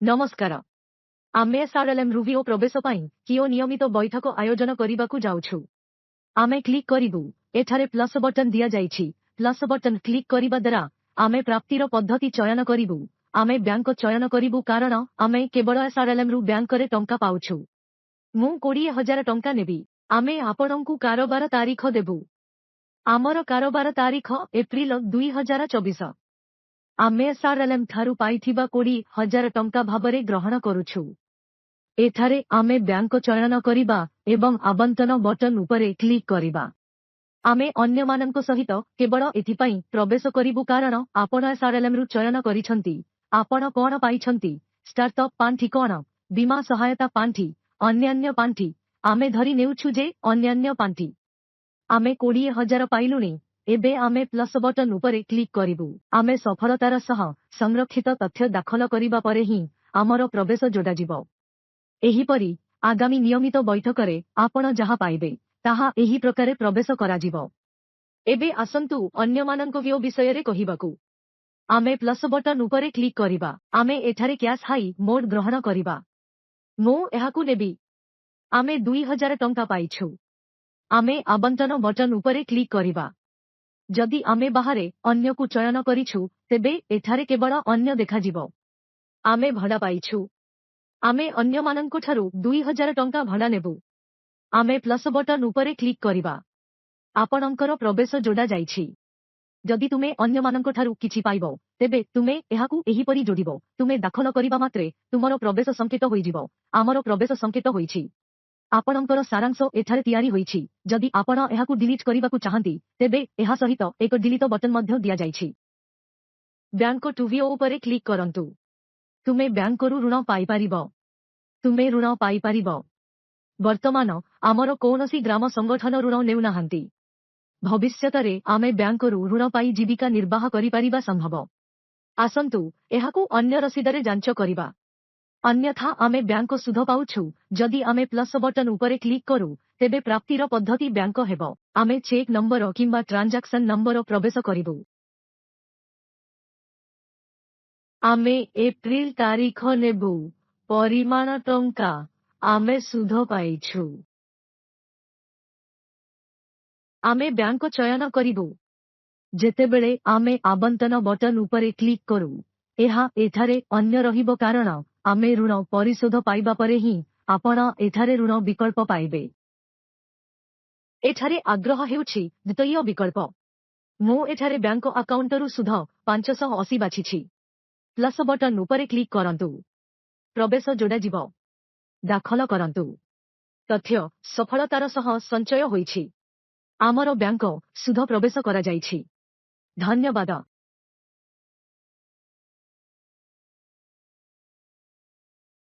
नमस्कार। आमे एसआरएलएम रुविओ प्रवेश पाई किओ नियमित बैठक आयोजन करने जाउछु। आमे क्लिक करिबु। एठारे प्लस बटन दिया जाइछि। प्लस बटन क्लिक करिबा द्वारा आमे प्राप्तिर पद्धति चयन करिबु। आमे बैंक चयन करिबु कारण आमे केवल एसआरएलएम रु बैंक रे टंका पाउछु। मु 20,000 टंका नेबी। आमे आपणंकु कारोबार तारीख देबु। आमर कारोबार तारीख एप्रिल 2024। आमे एसआरएलएम थारु पाइथिबा 20,000 टंका भाबरे ग्रहण करुछु। एठारे आमे बैंक चयन करिबा एवं आवंटन बटन उपरे क्लिक करिबा। आमे अन्य माननको सहित केवल एथिपाई प्रवेश करिबु कारण आपण एसआरएलएम रु चयन करिसंती। आपण कोन पाइछंती? स्टार्टअप पांठी कोन? बीमा सहायता पांठी, अन्यान्य पांठी। आमे धरि नेउछु जे अन्यान्य पांठी। आमे 20,000 पाइलुनी। एबे आमे प्लस बटन उपरे क्लिक करिबु। आमे सफलतार सह संरक्षित तथ्य दाखल करिबा परे ही आमर प्रवेश जोड़ा जिवो। एहिपरि आगामी नियमित बैठकरे आपण जहा पाइबे ताहा एही प्रकारे प्रवेश करा जिवो। एबे आसंतु अन्य माननको वियो विषय रे कहिबाकू। आमे प्लस बटन उपरे क्लिक करिबा। आमे एठारे कैश हाई मोड ग्रहण करिबा। मु एहाकू नेबी। आमे 2,000 टंका पाइछु। आमे आवंटन बटन उपरे क्लिक करिबा। जदि आमे बाहरे अन्य को चयन करिछु तेबे एठारे केवल अन्य देखा जिवो। आमे भड़ा पाइछु। आमे अन्य माननको ठारू 2,000 टंका भड़ा नेबु। आमे प्लस बटन उपरे क्लिक करिबा। आपणंकर प्रवेश जोड़ा जाइछि। जदि तुमे अन्य माननको ठारू किछि पाइबो तेबे तुमे एहाकू एहिपरि जोड़िबो। तुमे दाखल करिबा मात्रे तुमरो प्रवेश संकेत होई जिवो। आमरो प्रवेश संकेत होईछि। आपणंकर सारांश एठारे तयारी होईछि। जदि आपण एहाकू डिलीट करिबाकू चाहंती तेबे एहा सहित एक डिलीट बटन मध्य दिया जाइछि। बैंक टुविओ उपरे क्लिक करंतु। तुमे बैंक रु ऋण पाई पारिबो। तुमे ऋण पाई पारिबो। वर्तमान आमर कोनोसी ग्राम संगठन ऋण नेउ नाहंती। भविष्यतरे आमे बैंक रु ऋण पाई जीविका निर्वाह करि पारिबा संभव। आसंतु एहाकू अन्य रसीदरे जांच करिबा। अन्यथा आमे बैंक सुध पाउछु। जदि आमे प्लस बटन उपरे क्लिक करू तेबे प्राप्तिर पद्धति बैंक हेबो। आमे चेक नंबर किंबा ट्रांजैक्शन नंबर प्रवेश करिबु। आमे एप्रिल तारीख नेबु। परिमाण टंका आमे सुध पाइछु। आमे बैंक चयन करिबु। जेतेबेले आमे आवंटन बटन उपरे क्लिक करू एहा एठारे अन्य रहिबो कारण आमे ऋण परिशोध पाइबा परे ही आपण एठारे ऋण विकल्प पाइबे। एठारे आग्रह हेउछि द्वितीय विकल्प। मु एठारे बैंक अकाउंट रु सुध 580 बाछिछि। प्लस बटन उपरे क्लिक करंतु। प्रवेश जोड़ा जिवो। दाखल करंतु। तथ्य सफलतार सह संचय होईछि। आमर बैंक सुध प्रवेश करा जाइछि। धन्यवाद।